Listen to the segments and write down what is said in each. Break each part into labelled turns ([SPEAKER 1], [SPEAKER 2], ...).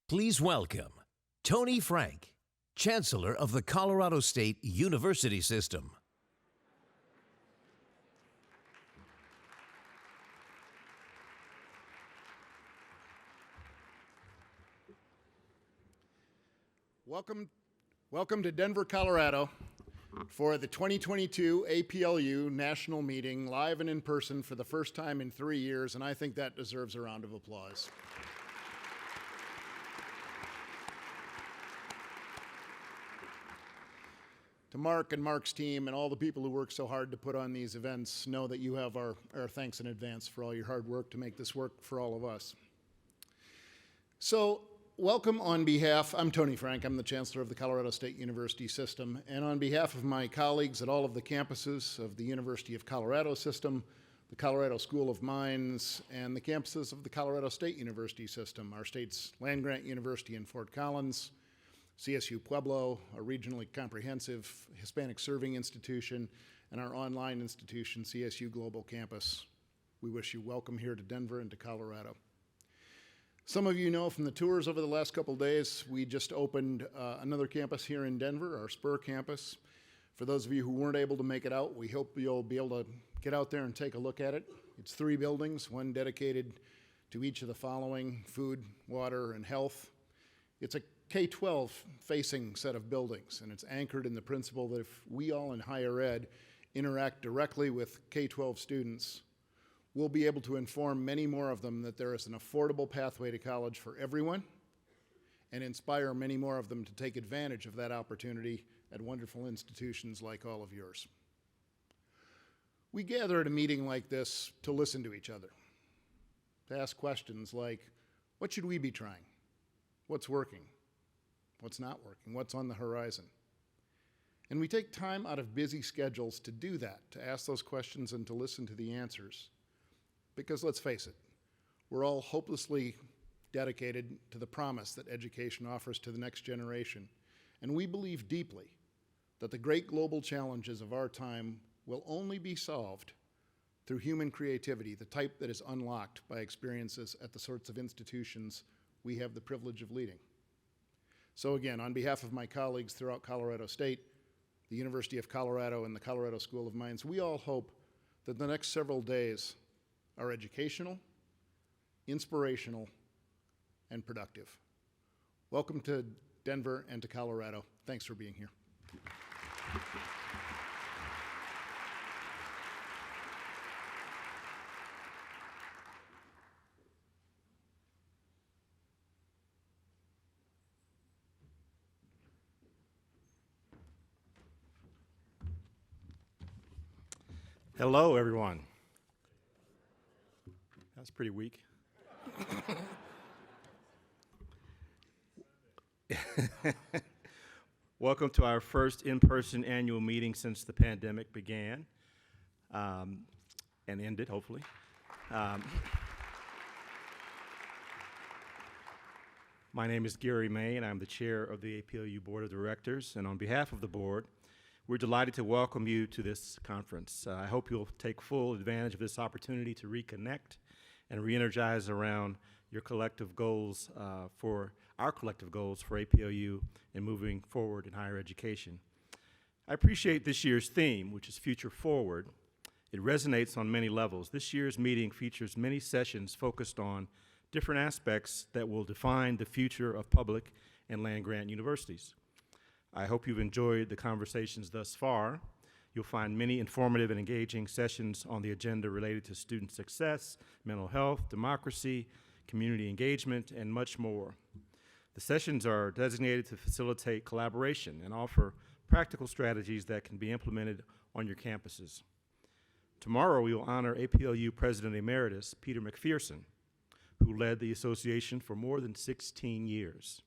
[SPEAKER 1] Please welcome Tony Frank, Chancellor of the Colorado State University System.
[SPEAKER 2] Welcome to Denver, Colorado for the 2022 APLU National Meeting, live and in person for the first time in 3 years, and I think that deserves a round of applause. To Mark and Mark's team and all the people who work so hard to put on these events, know that you have our thanks in advance for all your hard work to make this work for all of us. So, welcome on behalf, I'm Tony Frank, I'm the Chancellor of the Colorado State University System, and on behalf of my colleagues at all of the campuses of the University of Colorado System, the Colorado School of Mines, and the campuses of the Colorado State University System, our state's land-grant university in Fort Collins, CSU Pueblo, a regionally comprehensive Hispanic serving institution, and our online institution, CSU Global Campus. We wish you welcome here to Denver and to Colorado. Some of you know from the tours over the last couple days, we just opened another campus here in Denver, our Spur campus. For those of you who weren't able to make it out, we hope you'll be able to get out there and take a look at it. It's 3 buildings, one dedicated to each of the following: food, water, and health. It's a K-12 facing set of buildings, and it's anchored in the principle that if we all in higher ed interact directly with K-12 students, we'll be able to inform many more of them that there is an affordable pathway to college for everyone, and inspire many more of them to take advantage of that opportunity at wonderful institutions like all of yours. We gather at a meeting like this to listen to each other, to ask questions like, what should we be trying? What's working? What's not working? What's on the horizon? And we take time out of busy schedules to do that, to ask those questions and to listen to the answers. Because let's face it, we're all hopelessly dedicated to the promise that education offers to the next generation. And we believe deeply that the great global challenges of our time will only be solved through human creativity, the type that is unlocked by experiences at the sorts of institutions we have the privilege of leading. So again, on behalf of my colleagues throughout Colorado State, the University of Colorado, and the Colorado School of Mines, we all hope that the next several days are educational, inspirational, and productive. Welcome to Denver and to Colorado. Thanks for being here.
[SPEAKER 3] Hello, everyone. That's pretty weak. Welcome to our first in-person annual meeting since the pandemic began and ended, hopefully. My name is Gary May, and I'm the chair of the APLU Board of Directors. And on behalf of the board, we're delighted to welcome you to this conference. I hope you'll take full advantage of this opportunity to reconnect and re-energize around your collective goals for our collective goals for APLU and moving forward in higher education. I appreciate this year's theme, which is Future Forward. It resonates on many levels. This year's meeting features many sessions focused on different aspects that will define the future of public and land-grant universities. I hope you've enjoyed the conversations thus far. You'll find many informative and engaging sessions on the agenda related to student success, mental health, democracy, community engagement, and much more. The sessions are designated to facilitate collaboration and offer practical strategies that can be implemented on your campuses. Tomorrow, we will honor APLU President Emeritus Peter McPherson, who led the association for more than 16 years.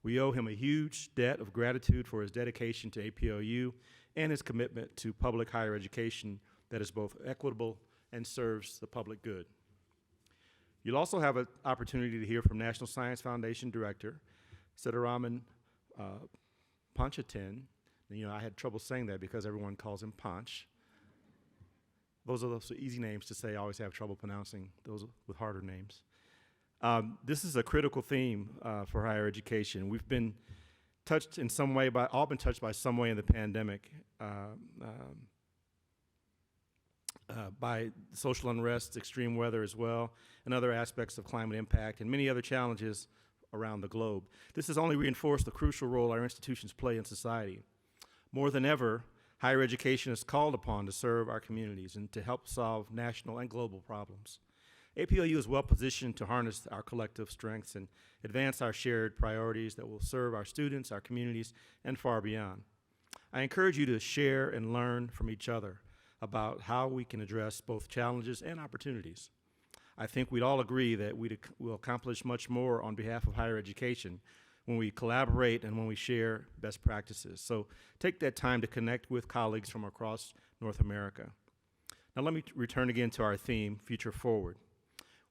[SPEAKER 3] We owe him a huge debt of gratitude for his dedication to APLU and his commitment to public higher education that is both equitable and serves the public good. You'll also have an opportunity to hear from National Science Foundation Director Sitaraman Panchatin. I had trouble saying that because everyone calls him Panch. Those are those easy names to say. I always have trouble pronouncing those with harder names. This is a critical theme for higher education. We've been touched in some way all been touched by some way in the pandemic, by social unrest, extreme weather as well, and other aspects of climate impact, and many other challenges around the globe. This has only reinforced the crucial role our institutions play in society. More than ever, higher education is called upon to serve our communities and to help solve national and global problems. APLU is well positioned to harness our collective strengths and advance our shared priorities that will serve our students, our communities, and far beyond. I encourage you to share and learn from each other about how we can address both challenges and opportunities. I think we'd all agree that we'll accomplish much more on behalf of higher education when we collaborate and when we share best practices. So take that time to connect with colleagues from across North America. Now let me return again to our theme, Future Forward.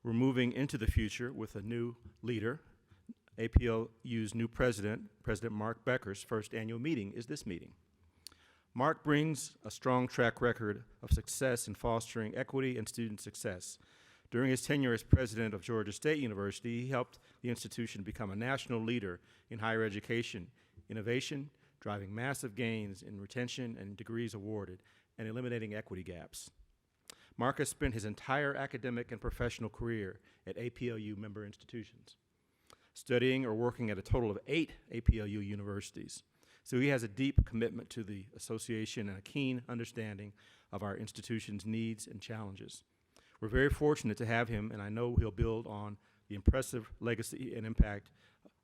[SPEAKER 3] We're moving into the future with a new leader. APLU's new president, President Mark Becker's first annual meeting is this meeting. Mark brings a strong track record of success in fostering equity and student success. During his tenure as president of Georgia State University, he helped the institution become a national leader in higher education, innovation, driving massive gains in retention and degrees awarded, and eliminating equity gaps. Mark has spent his entire academic and professional career at APLU member institutions, studying or working at a total of 8 APLU universities. So he has a deep commitment to the association and a keen understanding of our institution's needs and challenges. We're very fortunate to have him, and I know he'll build on the impressive legacy and impact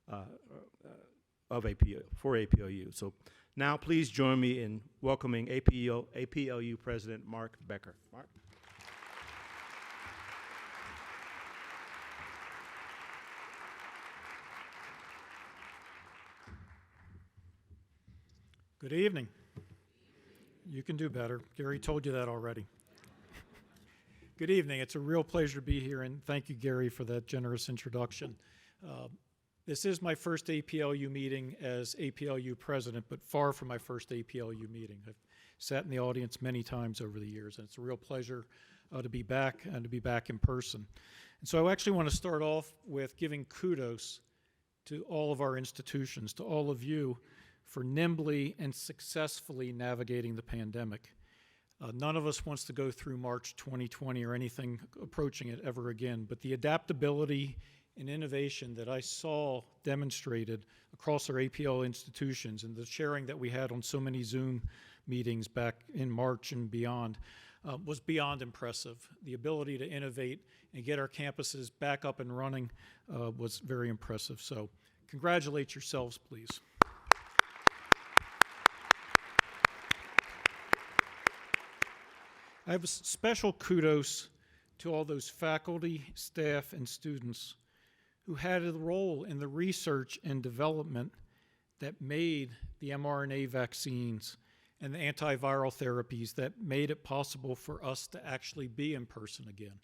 [SPEAKER 3] of APLU. So now please join me in welcoming APLU President Mark Becker. Mark.
[SPEAKER 4] Good evening. You can do better. Gary told you that already. Good evening. It's a real pleasure to be here, and thank you, Gary, for that generous introduction. This is my first APLU meeting as APLU president, but far from my first APLU meeting. I've sat in the audience many times over the years, and it's a real pleasure to be back and to be back in person. And so I actually want to start off with giving kudos to all of our institutions, to all of you, for nimbly and successfully navigating the pandemic. None of us wants to go through March 2020 or anything approaching it ever again, but the adaptability and innovation that I saw demonstrated across our APL institutions and the sharing that we had on so many Zoom meetings back in March and beyond was beyond impressive. The ability to innovate and get our campuses back up and running was very impressive. So congratulate yourselves, please. I have a special kudos to all those faculty, staff, and students who had a role in the research and development that made the mRNA vaccines and the antiviral therapies that made it possible for us to actually be in person again.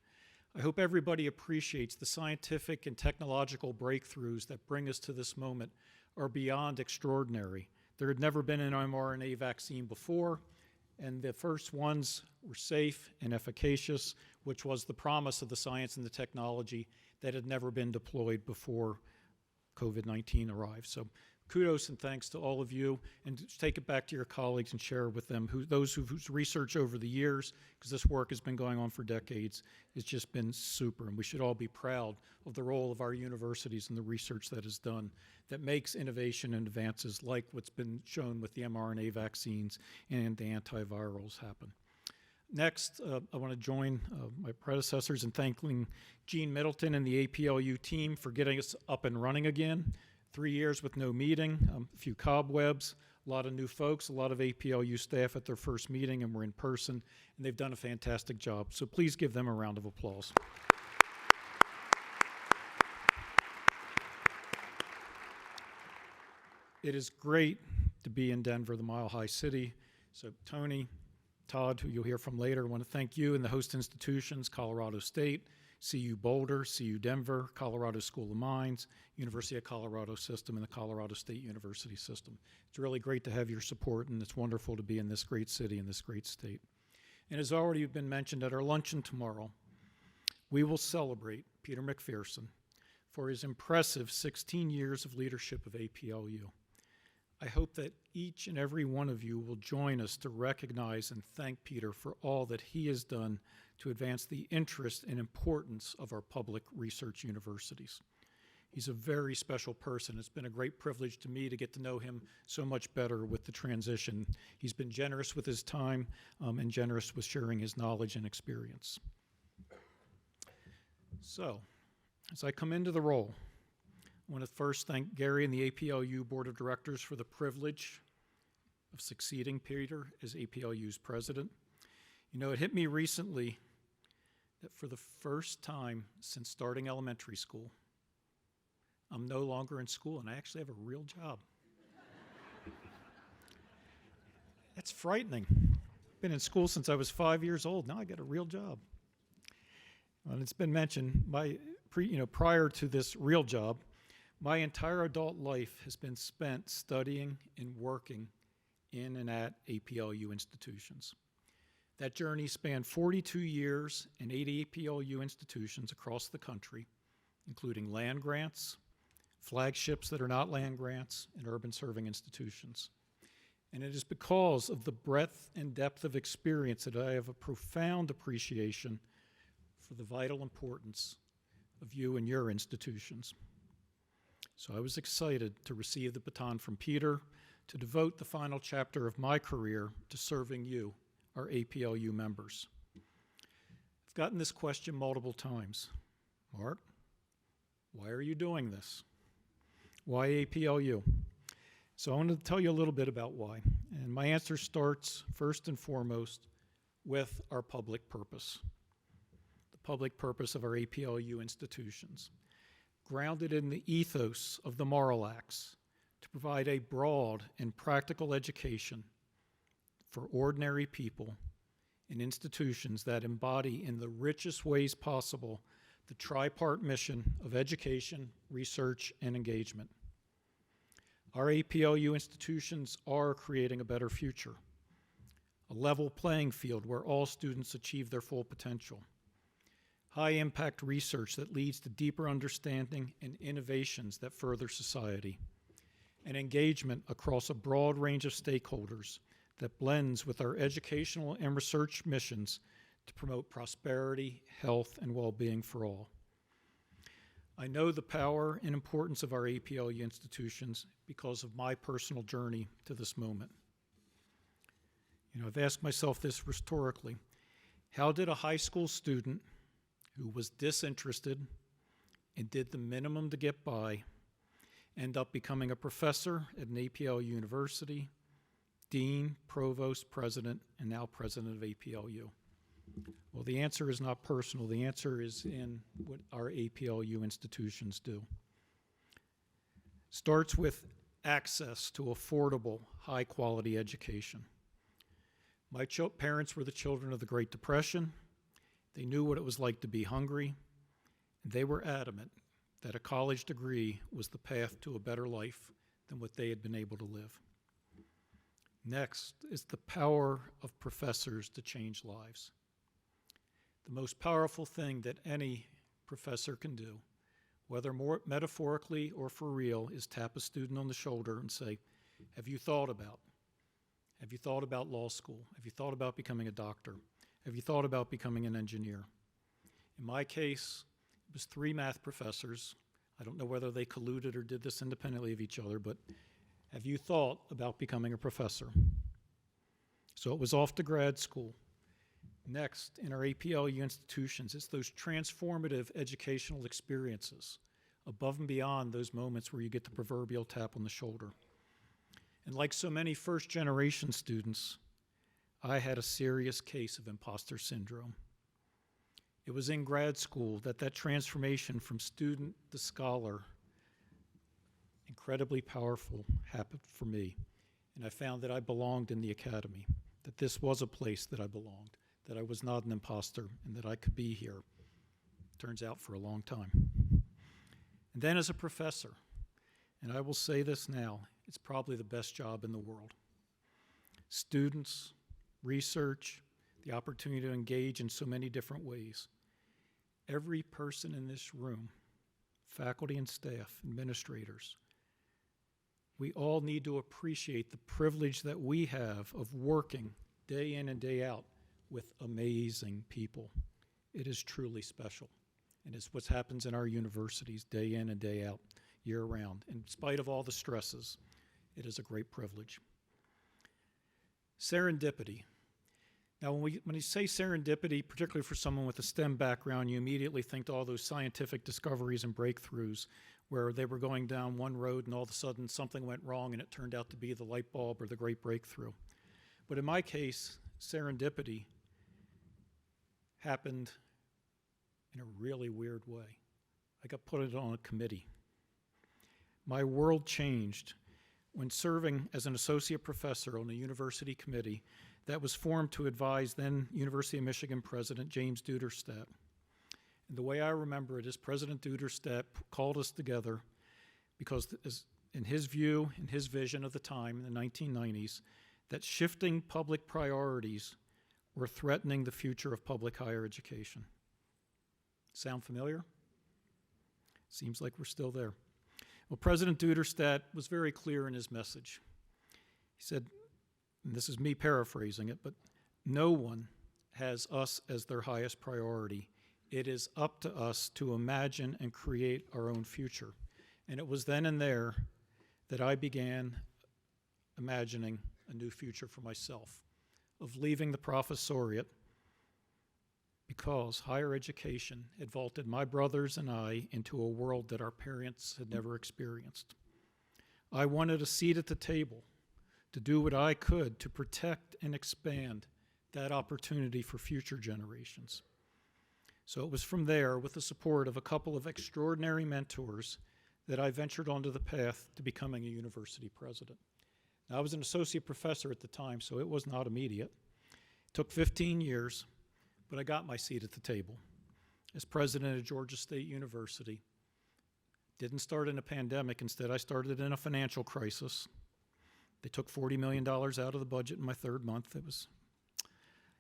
[SPEAKER 4] I hope everybody appreciates the scientific and technological breakthroughs that bring us to this moment are beyond extraordinary. There had never been an mRNA vaccine before, and the first ones were safe and efficacious, which was the promise of the science and the technology that had never been deployed before COVID-19 arrived. So kudos and thanks to all of you, and take it back to your colleagues and share with them those whose research over the years, because this work has been going on for decades, it's just been super, and we should all be proud of the role of our universities and the research that is done that makes innovation and advances like what's been shown with the mRNA vaccines and the antivirals happen. Next, I want to join my predecessors in thanking Gene Middleton and the APLU team for getting us up and running again. 3 years with no meeting, a few cobwebs, a lot of new folks, a lot of APLU staff at their first meeting, and we're in person, and they've done a fantastic job. So please give them a round of applause. It is great to be in Denver, the Mile High City. So Tony, Todd, who you'll hear from later, I want to thank you and the host institutions, Colorado State, CU Boulder, CU Denver, Colorado School of Mines, University of Colorado System, and the Colorado State University System. It's really great to have your support, and it's wonderful to be in this great city and this great state. And as already been mentioned at our luncheon tomorrow, we will celebrate Peter McPherson, for his impressive 16 years of leadership of APLU. I hope that each and every one of you will join us to recognize and thank Peter for all that he has done to advance the interest and importance of our public research universities. He's a very special person. It's been a great privilege to me to get to know him so much better with the transition. He's been generous with his time and generous with sharing his knowledge and experience. So, as I come into the role, I want to first thank Gary and the APLU Board of Directors for the privilege of succeeding Peter as APLU's president. You know, it hit me recently that for the first time since starting elementary school, I'm no longer in school and I actually have a real job. That's frightening. Been in school since I was 5 years old. Now I got a real job. And it's been mentioned, prior to this real job, my entire adult life has been spent studying and working in and at APLU institutions. That journey spanned 42 years in 80 APLU institutions across the country, including land grants, flagships that are not land grants, and urban serving institutions. And it is because of the breadth and depth of experience that I have a profound appreciation for the vital importance of you and your institutions. So I was excited to receive the baton from Peter to devote the final chapter of my career to serving you, our APLU members. I've gotten this question multiple times. Mark, why are you doing this? Why APLU? So I want to tell you a little bit about why. And my answer starts first and foremost with our public purpose. The public purpose of our APLU institutions, grounded in the ethos of the Moral Acts, to provide a broad and practical education for ordinary people in institutions that embody in the richest ways possible the tripart mission of education, research, and engagement. Our APLU institutions are creating a better future, a level playing field where all students achieve their full potential, high-impact research that leads to deeper understanding and innovations that further society, and engagement across a broad range of stakeholders that blends with our educational and research missions to promote prosperity, health, and well-being for all. I know the power and importance of our APLU institutions because of my personal journey to this moment. You know, I've asked myself this rhetorically. How did a high school student who was disinterested and did the minimum to get by end up becoming a professor at an APLU university, dean, provost, president, and now president of APLU? Well, the answer is not personal. The answer is in what our APLU institutions do. Starts with access to affordable, high-quality education. My parents were the children of the Great Depression. They knew what it was like to be hungry, and they were adamant that a college degree was the path to a better life than what they had been able to live. Next is the power of professors to change lives. The most powerful thing that any professor can do, whether more metaphorically or for real, is tap a student on the shoulder and say, have you thought about law school? Have you thought about becoming a doctor? Have you thought about becoming an engineer? In my case, it was 3 math professors. I don't know whether they colluded or did this independently of each other, but have you thought about becoming a professor? So it was off to grad school. Next, in our APLU institutions, it's those transformative educational experiences above and beyond those moments where you get the proverbial tap on the shoulder. And like so many first-generation students, I had a serious case of imposter syndrome. It was in grad school that transformation from student to scholar, incredibly powerful, happened for me. And I found that I belonged in the academy, that this was a place that I belonged, that I was not an imposter, and that I could be here. Turns out for a long time. And then as a professor, and I will say this now, it's probably the best job in the world. Students, research, the opportunity to engage in so many different ways. Every person in this room faculty and staff, administrators, we all need to appreciate the privilege that we have of working day in and day out with amazing people. It is truly special. And it's what happens in our universities day in and day out, year round. In spite of all the stresses, it is a great privilege. Serendipity. Now, when you say serendipity, particularly for someone with a STEM background, you immediately think to all those scientific discoveries and breakthroughs where they were going down one road and all of a sudden something went wrong and it turned out to be the light bulb or the great breakthrough. But in my case, serendipity happened in a really weird way. I got put on a committee. My world changed when serving as an associate professor on a university committee that was formed to advise then University of Michigan President James Duderstadt. And the way I remember it is President Duderstadt called us together because in his view, in his vision of the time in the 1990s, that shifting public priorities were threatening the future of public higher education. Sound familiar? Seems like we're still there. Well, President Duderstadt was very clear in his message. He said, and this is me paraphrasing it, but no one has us as their highest priority. It is up to us to imagine and create our own future. And it was then and there that I began imagining a new future for myself, of leaving the professoriate because higher education had vaulted my brothers and I into a world that our parents had never experienced. I wanted a seat at the table to do what I could to protect and expand that opportunity for future generations. So it was from there, with the support of a couple of extraordinary mentors, that I ventured onto the path to becoming a university president. Now, I was an associate professor at the time, so it was not immediate. It took 15 years, but I got my seat at the table as president of Georgia State University. Didn't start in a pandemic. Instead, I started in a financial crisis. They took $40 million out of the budget in my third month. It was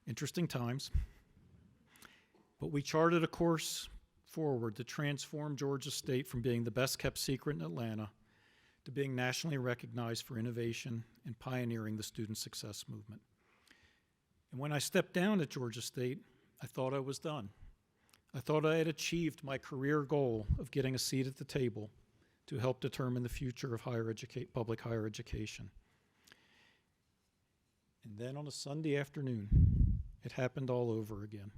[SPEAKER 4] interesting times. But we charted a course forward to transform Georgia State from being the best kept secret in Atlanta to being nationally recognized for innovation and pioneering the student success movement. And when I stepped down at Georgia State, I thought I was done. I thought I had achieved my career goal of getting a seat at the table to help determine the future of public higher education. And then on a Sunday afternoon, it happened all over again.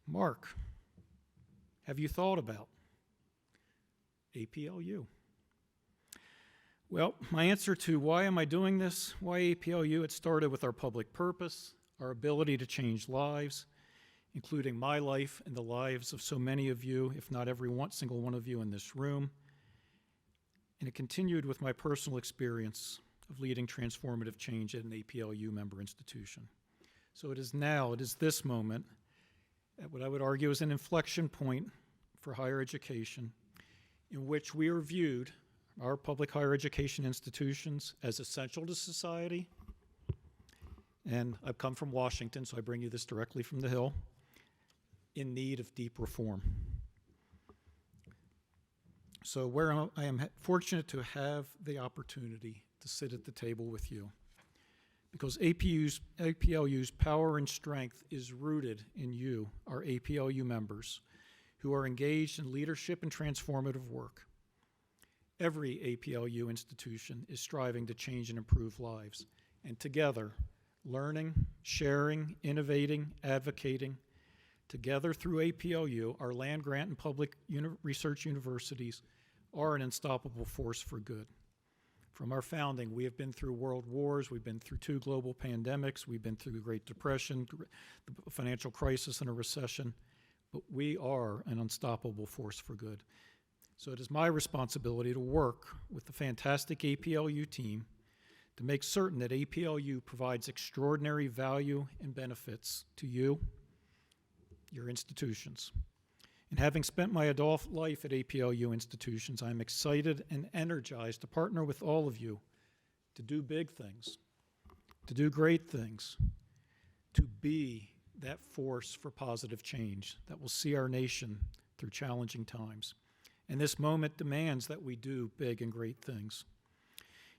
[SPEAKER 4] Mark, have you thought about APLU? Well, my answer to why am I doing this, why APLU, it started with our public purpose, our ability to change lives, including my life and the lives of so many of you, if not every single one of you in this room. And it continued with my personal experience of leading transformative change at an APLU member institution. So it is this moment, at what I would argue is an inflection point for higher education, in which we are viewed, our public higher education institutions, as essential to society. And I've come from Washington, so I bring you this directly from the Hill, in need of deep reform. So where I am fortunate to have the opportunity to sit at the table with you, because APLU's power and strength is rooted in you, our APLU members, who are engaged in leadership and transformative work. Every APLU institution is striving to change and improve lives, and together, learning, sharing, innovating, advocating, together through APLU, our land-grant and public research universities are an unstoppable force for good. From our founding, we have been through world wars, we've been through 2 global pandemics, we've been through the Great Depression, the financial crisis, and a recession, but we are an unstoppable force for good. So it is my responsibility to work with the fantastic APLU team to make certain that APLU provides extraordinary value and benefits to you, your institutions. And having spent my adult life at APLU institutions, I'm excited and energized to partner with all of you to do big things, to do great things, to be that force for positive change that will see our nation through challenging times. And this moment demands that we do big and great things.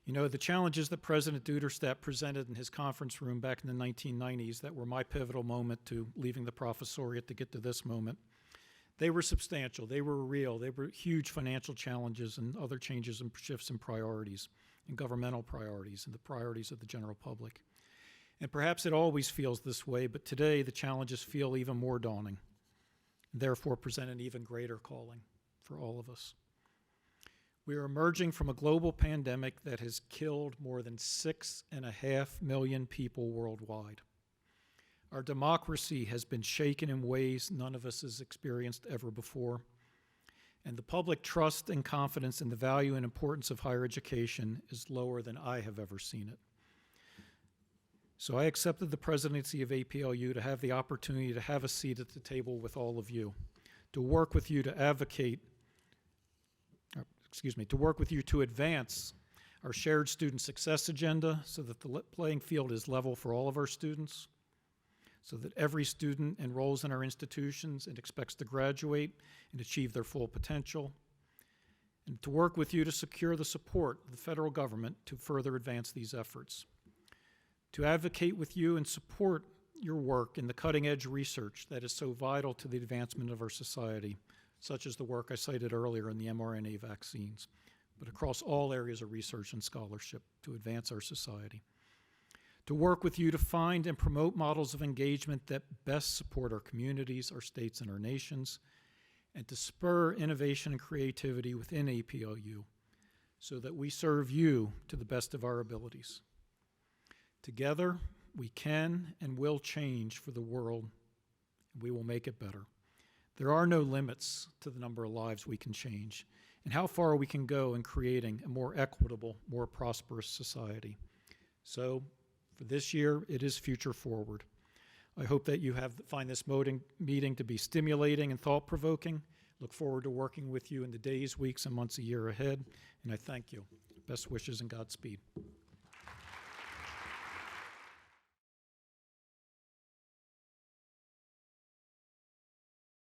[SPEAKER 4] You know, the challenges that President Duderstadt presented in his conference room back in the 1990s that were my pivotal moment to leaving the professoriate to get to this moment, they were substantial, they were real, they were huge financial challenges and other changes and shifts in priorities, in governmental priorities, and the priorities of the general public. And perhaps it always feels this way, but today the challenges feel even more daunting, therefore present an even greater calling for all of us. We are emerging from a global pandemic that has killed more than 6.5 million people worldwide. Our democracy has been shaken in ways none of us has experienced ever before. And the public trust and confidence in the value and importance of higher education is lower than I have ever seen it. So I accepted the presidency of APLU to have the opportunity to have a seat at the table with all of you, to work with you to to advance our shared student success agenda so that the playing field is level for all of our students, so that every student enrolls in our institutions and expects to graduate and achieve their full potential, and to work with you to secure the support of the federal government to further advance these efforts, to advocate with you and support your work in the cutting-edge research that is so vital to the advancement of our society, such as the work I cited earlier in the mRNA vaccines, but across all areas of research and scholarship to advance our society. To work with you to find and promote models of engagement that best support our communities, our states, and our nations, and to spur innovation and creativity within APLU so that we serve you to the best of our abilities. Together, we can and will change for the world, and we will make it better. There are no limits to the number of lives we can change and how far we can go in creating a more equitable, more prosperous society. So, for this year, it is future forward. I hope that you find this meeting to be stimulating and thought-provoking. Look forward to working with you in the days, weeks, and months a year ahead, and I thank you. Best wishes and Godspeed.